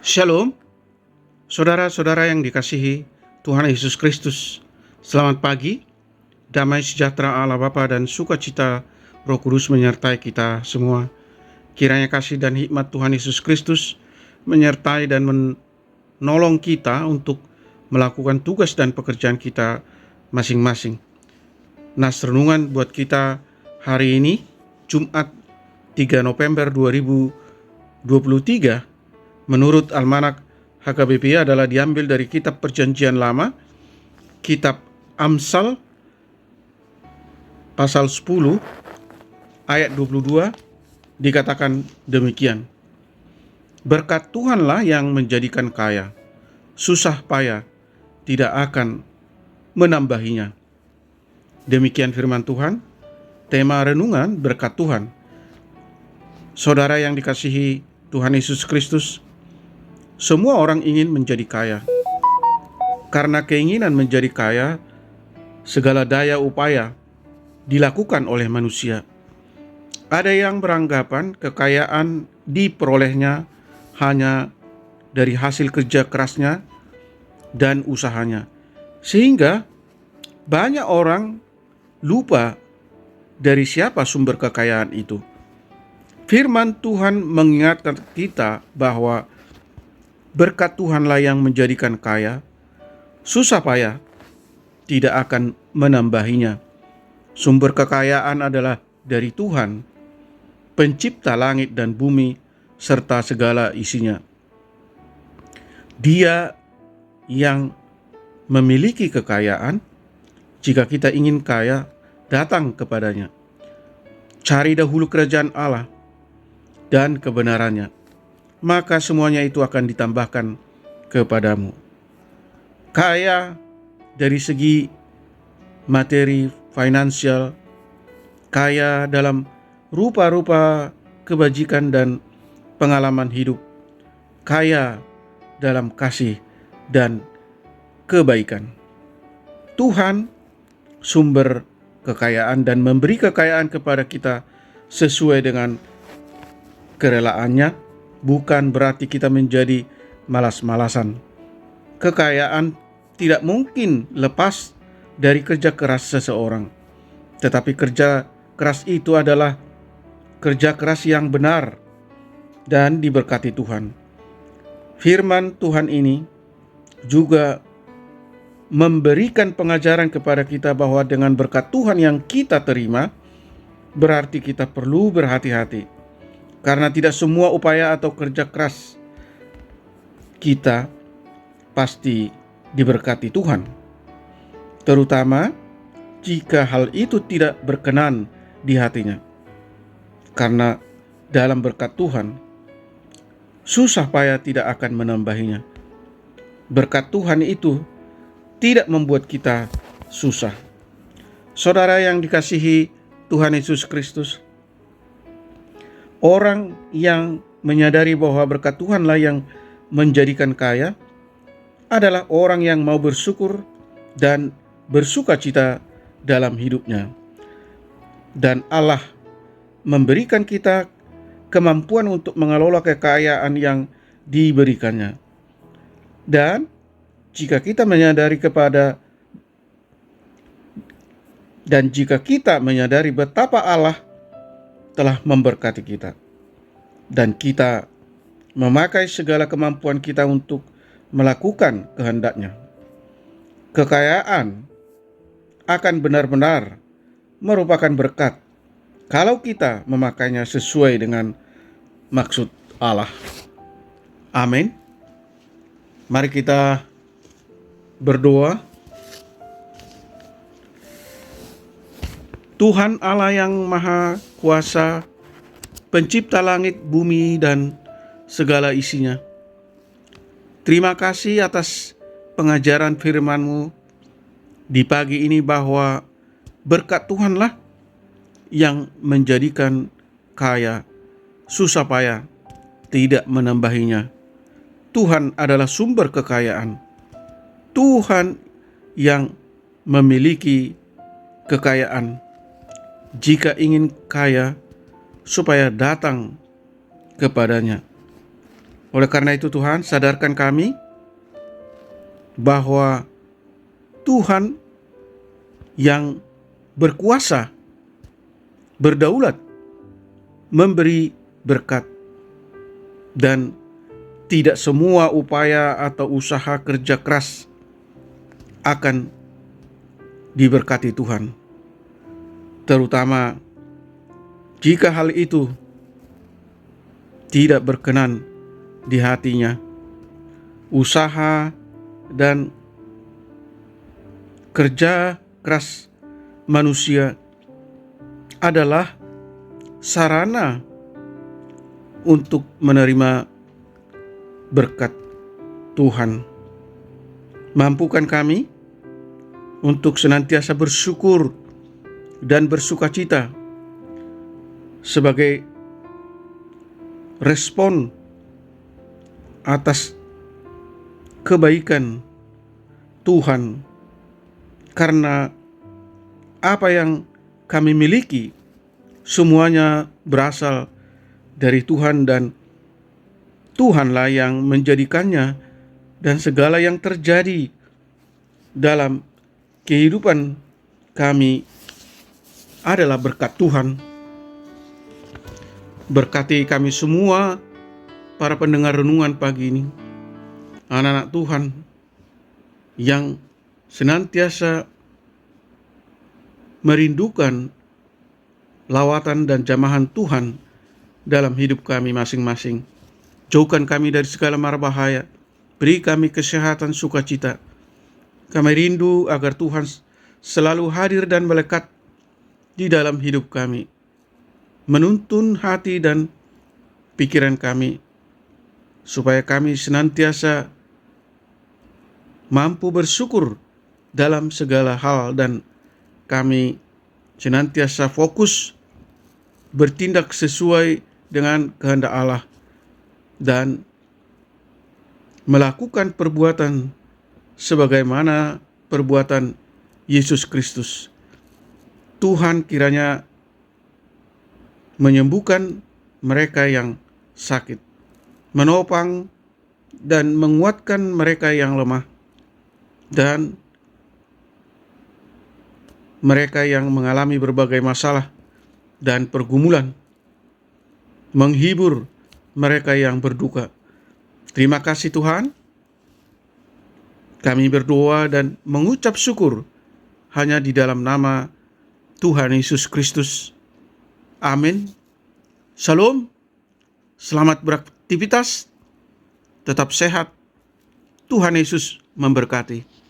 Shalom, saudara-saudara yang dikasihi Tuhan Yesus Kristus. Selamat pagi, damai sejahtera Allah Bapa dan sukacita Roh Kudus menyertai kita semua. Kiranya kasih dan hikmat Tuhan Yesus Kristus menyertai dan menolong kita untuk melakukan tugas dan pekerjaan kita masing-masing. Nas renungan buat kita hari ini, Jumat 3 November 2023, menurut Almanak HKBP adalah diambil dari kitab Perjanjian Lama, kitab Amsal pasal 10 ayat 22, dikatakan demikian. Berkat Tuhanlah yang menjadikan kaya, susah payah tidak akan menambahinya. Demikian firman Tuhan. Tema renungan berkat Tuhan. Saudara yang dikasihi Tuhan Yesus Kristus, semua orang ingin menjadi kaya. Karena keinginan menjadi kaya, segala daya upaya dilakukan oleh manusia. Ada yang beranggapan kekayaan diperolehnya hanya dari hasil kerja kerasnya dan usahanya, sehingga banyak orang lupa dari siapa sumber kekayaan itu. Firman Tuhan mengingatkan kita bahwa berkat Tuhanlah yang menjadikan kaya, susah payah tidak akan menambahinya. Sumber kekayaan adalah dari Tuhan, pencipta langit dan bumi serta segala isinya. Dia yang memiliki kekayaan. Jika kita ingin kaya, datang kepadanya. Cari dahulu kerajaan Allah dan kebenarannya, maka semuanya itu akan ditambahkan kepadamu. Kaya dari segi materi, finansial, kaya dalam rupa-rupa kebajikan dan pengalaman hidup, kaya dalam kasih dan kebaikan. Tuhan sumber kekayaan dan memberi kekayaan kepada kita sesuai dengan kerelaannya, bukan berarti kita menjadi malas-malasan. Kekayaan tidak mungkin lepas dari kerja keras seseorang, tetapi kerja keras itu adalah kerja keras yang benar dan diberkati Tuhan. Firman Tuhan ini juga memberikan pengajaran kepada kita bahwa dengan berkat Tuhan yang kita terima, berarti kita perlu berhati-hati. Karena tidak semua upaya atau kerja keras kita pasti diberkati Tuhan. Terutama jika hal itu tidak berkenan di hatinya. Karena dalam berkat Tuhan, susah payah tidak akan menambahinya. Berkat Tuhan itu tidak membuat kita susah. Saudara yang dikasihi Tuhan Yesus Kristus, orang yang menyadari bahwa berkat Tuhanlah yang menjadikan kaya adalah orang yang mau bersyukur dan bersukacita dalam hidupnya. Dan Allah memberikan kita kemampuan untuk mengelola kekayaan yang diberikannya. Dan jika kita menyadari betapa Allah telah memberkati kita, dan kita memakai segala kemampuan kita untuk melakukan kehendak-Nya, kekayaan akan benar-benar merupakan berkat kalau kita memakainya sesuai dengan maksud Allah. Amin. Mari kita berdoa. Tuhan Allah yang Maha Kuasa, pencipta langit, bumi, dan segala isinya, terima kasih atas pengajaran firman-Mu di pagi ini bahwa berkat Tuhanlah yang menjadikan kaya, susah payah tidak menambahinya. Tuhan adalah sumber kekayaan. Tuhan yang memiliki kekayaan. Jika ingin kaya, supaya datang kepadanya. Oleh karena itu Tuhan, sadarkan kami bahwa Tuhan yang berkuasa, berdaulat, memberi berkat, dan tidak semua upaya atau usaha kerja keras akan diberkati Tuhan, terutama jika hal itu tidak berkenan di hatinya. Usaha dan kerja keras manusia adalah sarana untuk menerima berkat Tuhan. Mampukan kami untuk senantiasa bersyukur dan bersukacita sebagai respon atas kebaikan Tuhan, karena apa yang kami miliki semuanya berasal dari Tuhan, dan Tuhanlah yang menjadikannya, dan segala yang terjadi dalam kehidupan kami adalah berkat Tuhan. Berkati kami semua, para pendengar renungan pagi ini, anak-anak Tuhan yang senantiasa merindukan lawatan dan jamahan Tuhan dalam hidup kami masing-masing. Jauhkan kami dari segala mara bahaya, beri kami kesehatan sukacita. Kami rindu agar Tuhan selalu hadir dan melekat di dalam hidup kami, menuntun hati dan pikiran kami, supaya kami senantiasa mampu bersyukur dalam segala hal, dan kami senantiasa fokus bertindak sesuai dengan kehendak Allah dan melakukan perbuatan sebagaimana perbuatan Yesus Kristus. Tuhan kiranya menyembuhkan mereka yang sakit, menopang dan menguatkan mereka yang lemah, dan mereka yang mengalami berbagai masalah dan pergumulan, menghibur mereka yang berduka. Terima kasih Tuhan. Kami berdoa dan mengucap syukur hanya di dalam nama Tuhan Yesus Kristus. Amin. Shalom. Selamat beraktivitas. Tetap sehat. Tuhan Yesus memberkati.